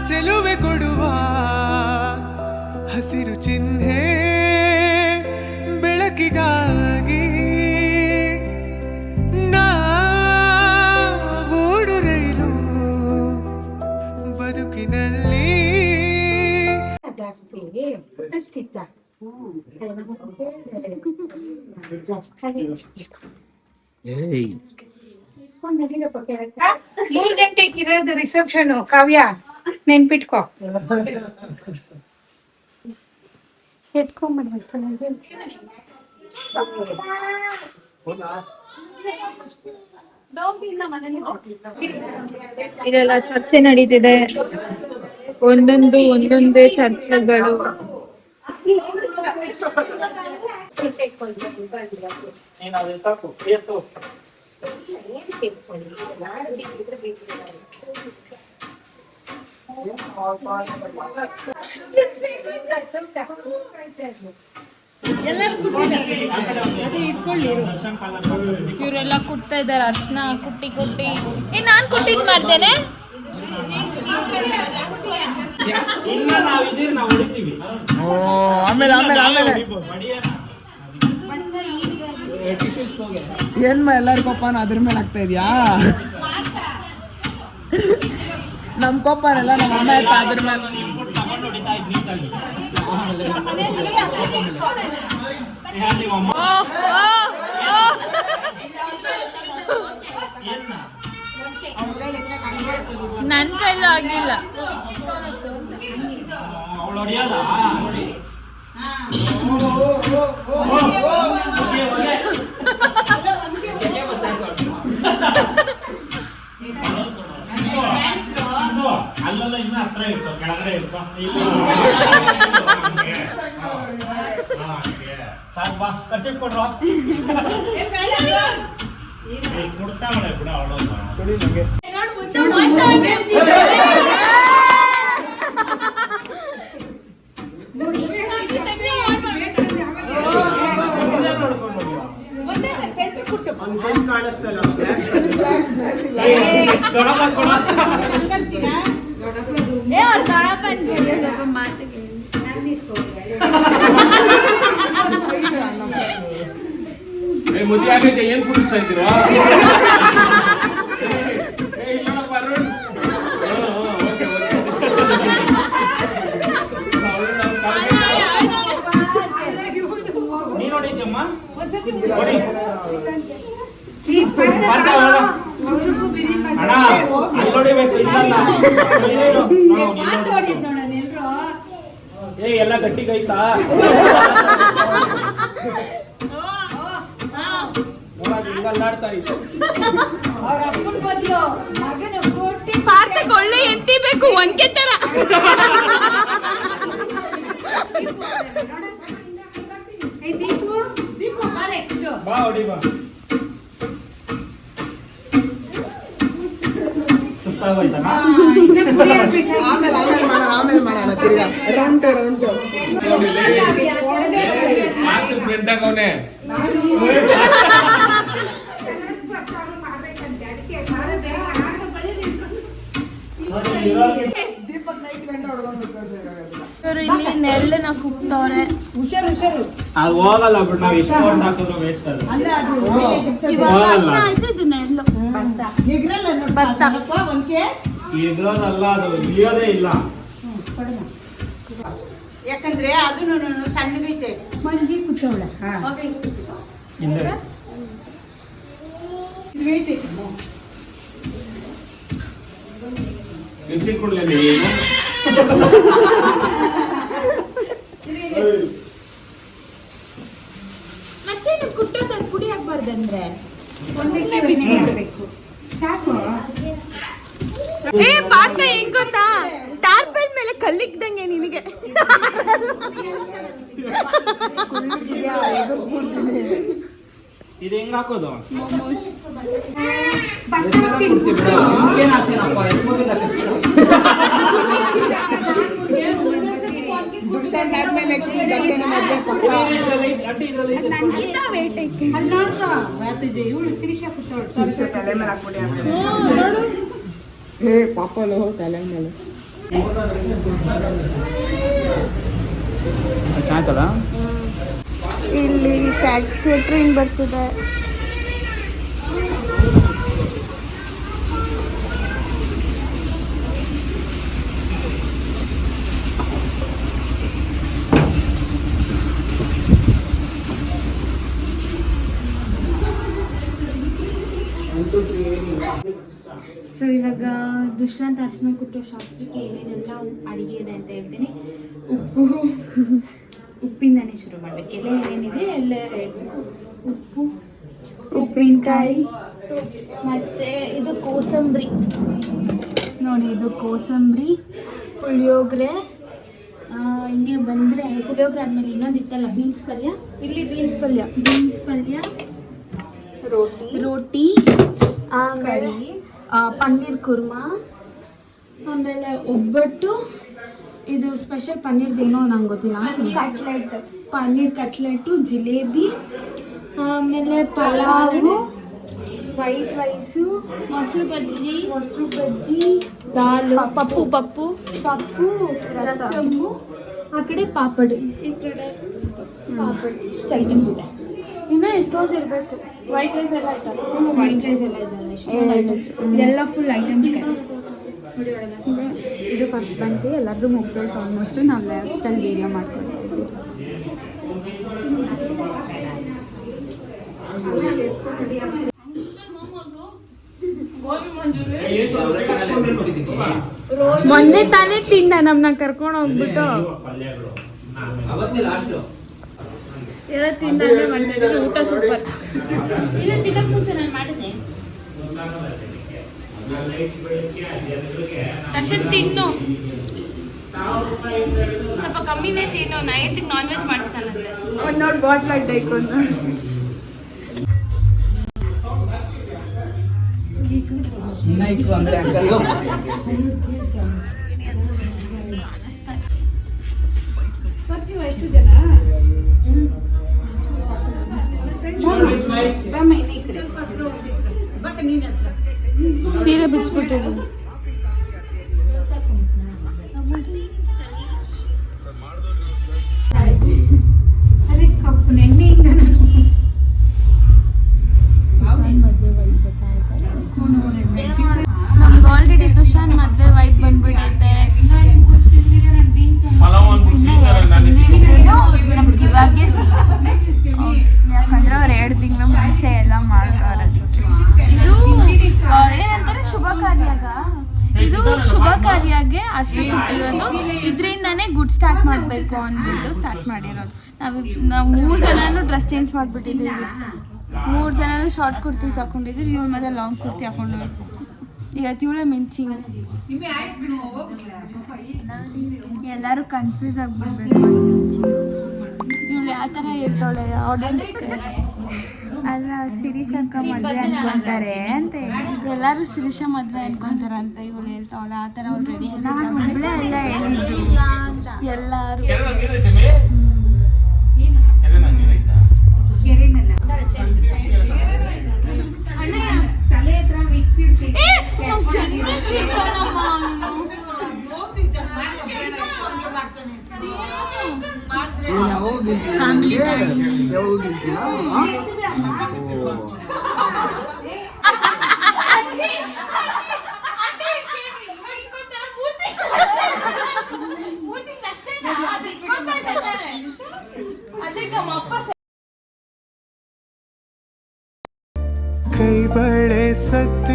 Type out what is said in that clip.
ಚೆಲುವೆ ಕೊಡುವ ಹಸಿರು ಚಿಹ್ನೆ ಬೆಳಕಿಗಾಗಿ ನಾವೋಡು ರೈಲು ಬದುಕಿನಲ್ಲಿ ಅಷ್ಟಿತ್ತ 3 ಗಂಟೆಗೆ ಇರೋದು ರಿಸೆಪ್ಷನ್. ಕಾವ್ಯ ನೆನ್ಪಿಟ್ಕೋ. ಎತ್ಕೊಂಡ್ಬಿಡ್ಬೇಕು. ಇದೆಲ್ಲ ಚರ್ಚೆ ನಡೀತಿದೆ. ಒಂದೊಂದೇ ಚರ್ಚೆಗಳು. ಇವರೆಲ್ಲ ಕುಟ್ತಾ ಇದಾರೆ ಅರ್ಶನ ಕುಟ್ಟಿ. ನಾನ್ ಕುಟ್ಟಿದ್ ಮಾಡ್ದೇನೆ. ಏನ್ಮ ಎಲ್ಲಾರ ಕೊಪ್ಪನ ಅದ್ರ ಮೇಲೆ ಆಗ್ತಾ ಇದೆಯಾ? ನಮ್ ಕೊಪ್ಪನೆಲ್ಲ ನಮ್ಮ ಅಮ್ಮ ಆಯ್ತಾ ಅದ್ರ ಮೇಲೆ. ನನ್ ಕೈಲೂ ಆಗಿಲ್ಲ. ಅಲ್ಲೆಲ್ಲ ಇನ್ನ ಹತ್ರ ಇರ್ತಾವ, ಕೆಳಗಡೆ ಇರ್ತಾವ. ಸಾಕು ಬಾ, ಖರ್ಚಿಟ್ ಕೊಡ್ರು. ಕೊಡ್ತಾವಳೆ ಬಿಡ ಅವಳಮ್ಮ. ಮುದಿ ಆಗೈತೆ, ಏನ್ ಕುಡಿಸ್ತಾ ಇದ್ದೀರಾ? ನೀ ನೋಡಿದ್ಯಮ್ಮ? ಅಣ್ಣ ಅಲ್ಲಿ ನೋಡಿಬೇಕು, ಎಲ್ಲ ಗಟ್ಟಿಗೈತಾ? ಪಾರ್ಟಕೊಳ್ಳಿ ಎಂತಿಬೇಕು ಒಂಕೆ ತರ. ಬಾ ಹೊಡಿ ಬಾ. ಆಮೇಲೆ ಮಾಡೋಣ ತಿರ್ಗಾ ರೌಂಡ್ ಇಲ್ಲಿ ನೆರಳನ್ನ ಕುಗ್ತವ್ರೆ. ಅದು ಹೋಗಲ್ಲ ಬಿಟ್ಟು ನಾವು ಎಷ್ಟು ವರ್ಷ ಹಾಕಿದ್ರು ವೇಸ್ಟ್ ಅದು. ಇವಾಗ ಅರ್ಶನ ಆಯ್ತು, ಇದು ನೆರಳು ಭತ್ತ. ಇದ್ರಲ್ಲ, ಅದು ಇಳಿಯೋದೇ ಇಲ್ಲ. ಯಾಕಂದ್ರೆ ಅದನ್ನು ಸಣ್ಣಗೈತೆ. ಮಂಜಿ ಕುತ್ತವಳ ಮತ್ತೆ ಕುಟ್ಟೋದು ಅದು ಪುಡಿ ಹಾಕ್ಬಾರ್ದಂದ್ರೆ ಒಂದಕ್ಕೆ ಬಿಚ್ಚಿಡ್ಬೇಕು ಸಾಕು. ಪಾಠ ಹೆಂಗ್ ಗೊತ್ತಾ? ಟಾರ್ಪಲ್ ಮೇಲೆ ಕಲ್ಲಿಕ್ದಂಗೆ ನಿನಗೆ. ಇದು ಹೆಂಗ್ ಹಾಕೋದು? ದುಷ್ಯಂತ ಆದ್ಮೇಲೆ ನೆಕ್ಸ್ಟ್ ದರ್ಶನ ಮದುವೆ ಪಕ್ಕ. ನನಗಿಂತ ವೇಟ್ ಐತಿ. ಅಲ್ಲಿ ನೋಡ್ಕೊ ಬಾತಿದೆ ಇವಳು ಶಿರೀಷಾ ಕೂತವಳು. ಶಿರೀಷಾ ತಲೆ ಮೇಲೆ ಹಾಕ್ಬಿಡಿ ಆಮೇಲೆ. ಏ ಪಾಪಲು ತಲೆ ಮೇಲೆ ಚೆನ್ನಾಯ್ತಲ್ಲ. ಇಲ್ಲಿ ಕ್ಯಾಟ್ರಿಂಗ್ ಬರ್ತಿದೆ. ಸೊ ಇವಾಗ ದುಷ್ಯಂತ ಅರ್ಚನೆ ಕೊಟ್ಟೋ ಶಾಸ್ತ್ರಕ್ಕೆ ಏನೇನೆಲ್ಲ ಅಡುಗೆ ಇದೆ ಅಂತ ಹೇಳ್ತೀನಿ. ಉಪ್ಪಿಂದನೇ ಶುರು ಮಾಡಬೇಕು. ಎಲ್ಲ ಏನೇನಿದೆ ಎಲ್ಲ ಹೇಳ್ಬೇಕು. ಉಪ್ಪು, ಉಪ್ಪಿನಕಾಯಿ, ಮತ್ತು ಇದು ಕೋಸಂಬರಿ ನೋಡಿ, ಇದು ಕೋಸಂಬರಿ, ಪುಳಿಯೋಗರೆ. ಹಿಂಗೆ ಬಂದರೆ ಪುಳಿಯೋಗರೆ ಆದಮೇಲೆ ಇನ್ನೊಂದಿತ್ತಲ್ಲ ಬೀನ್ಸ್ ಪಲ್ಯ. ಇಲ್ಲಿ ಬೀನ್ಸ್ ಪಲ್ಯ, ರೋಟಿ, ಆಮೇಲೆ ಪನ್ನೀರ್ ಕುರ್ಮಾ, ಆಮೇಲೆ ಒಬ್ಬಟ್ಟು. ಇದು ಸ್ಪೆಷಲ್ ಪನ್ನೀರ್ದೇನೋ ನಂಗೆ ಗೊತ್ತಿಲ್ಲ. ಪನ್ನೀರ್ ಕಟ್ಲೆಟು, ಜಿಲೇಬಿ, ಆಮೇಲೆ ಪಲಾವು, ವೈಟ್ ರೈಸು, ಮೊಸರು ಬಜ್ಜಿ, ದಾಲ್, ಪಪ್ಪು, ರಸಮ್ಮು, ಆ ಕಡೆ ಪಾಪಡ್, ಈ ಕಡೆ ಪಾಪಡ್. ಇಷ್ಟು ಐಟಮ್ಸ್ ಇದೆ. ಇನ್ನೂ ಎಷ್ಟೊಂದು ಇರಬೇಕು. ವೈಟ್ ರೈಸ್ ಎಲ್ಲ ಆಯ್ತಲ್ಲ? ವೈಟ್ ರೈಸ್ ಎಲ್ಲ ಇದೆಲ್ಲ, ಇದೆಲ್ಲ ಫುಲ್ ಐಟಮ್ಸ್. ಇದು ಫಸ್ಟ್ ಬಂತು, ಎಲ್ಲರದು ಮುಗ್ದೋಯ್ತು ಆಲ್ಮೋಸ್ಟು. ನಾವು ಲೈಫ್ ಸ್ಟೈಲ್ ವೀಡಿಯೋ ಮಾಡ್ಕೊಂಡಿದ್ದೀವಿ. ಮೊನ್ನೆ ತಾನೇ ತಿಂದ ನಮ್ಮನ್ನ ಕರ್ಕೊಂಡು ಹೋಗ್ಬಿಟ್ಟು ಎಲ್ಲ ತಿಂದಾದ್ರೆ ಬಂದಿದ್ರು. ಊಟ ಸೂಪರ್. ಇಲ್ಲ ತಿನ್ನಕ್ಕೆ ಮುಂಚೆ ನಾನು ಮಾಡಿದ್ದೆ. ದರ್ಶನ್ ತಿನ್ನು, ಸ್ವಲ್ಪ ಕಮ್ಮಿನೇ ತಿನ್ನು. ನೈಟಿಗೆ ನಾನ್ ವೆಜ್ ಮಾಡಿಸ್ತಾನಂತೆ. ಒಂದು ನೋಡಿ ಬಾಟ್ಲ್ ಅಡ್ಡೈಕೊಂಡು ಎಷ್ಟು ಜನ ಸೀರೆ ಬಿಚ್ಚಿಬಿಟ್ಟಿದ್ದೀನಿ. ಅದೇ ಕಪ್ಪು ನೆನ್ನೆಯಿಂದ ನಾನು ಮದುವೆ ವೈಬ್ ಗೊತ್ತಾಯ್ತಾ? ನಮ್ಗೆ ಆಲ್ರೆಡಿ ದುಶಾನ್ ಮದುವೆ ವೈಬ್ ಬಂದ್ಬಿಟ್ಟೈತೆ. ಇವಾಗೆ ಯಾಕಂದ್ರೆ ಅವ್ರು 2 ತಿಂಗಳು ಮುಂಚೆ ಎಲ್ಲ ಮಾಡ್ತಾರೆ. ಇದು ಏನಂತಾರೆ ಶುಭ ಕಾರ್ಯಾಗ, ಇದು ಶುಭ ಕಾರ್ಯಾಗೆ ಅರ್ಶಿನ ಕೊಟ್ಟಿರೋದು. ಇದರಿಂದಾನೇ ಗುಡ್ ಸ್ಟಾರ್ಟ್ ಮಾಡಬೇಕು ಅಂದ್ಬಿಟ್ಟು ಸ್ಟಾರ್ಟ್ ಮಾಡಿರೋದು. ನಾವು 3 ಜನನೂ ಡ್ರೆಸ್ ಚೇಂಜ್ ಮಾಡಿಬಿಟ್ಟಿದ್ದೀವಿ. 3 ಜನನೂ ಶಾರ್ಟ್ ಕುರ್ತೀಸ್ ಹಾಕೊಂಡಿದ್ದೀವಿ. ಇವ್ರ ಮತ್ತೆ ಲಾಂಗ್ ಕುರ್ತಿ ಹಾಕೊಂಡು ಇವತ್ತು ಇವಳೆ ಮಿಂಚಿಂಗ್. ಎಲ್ಲರೂ ಕನ್ಫ್ಯೂಸ್ ಆಗಿಬಿಡ್ಬೇಕು. ಇವಳು ಯಾವ ಥರ ಇರ್ತಾಳೆ ಆಡಿಯನ್ಸ್ಗೆ. ಅಲ್ಲ ಶಿರೀಷಕ್ಕ ಮದುವೆ ಅನ್ಕೊಂತಾರೆ ಅಂತ ಹೇಳಿ ಎಲ್ಲರೂ ಶಿರೀಷಾ ಮದುವೆ ಅನ್ಕೊಂತಾರೆ ಅಂತ ಇವಳು ಹೇಳ್ತಾವಳ. ಆ ಥರ ಅವ್ಳು ರೆಡಿ. ನಾನು ಒಬ್ಬಳೇ ಎಲ್ಲ ಹೇಳಿದ್ದು, ಎಲ್ಲರೂ ತಲೆ ಹತ್ರ ಮಿಕ್ಸ್ ಇರ್ತೀನಿ. कई बड़े सत्य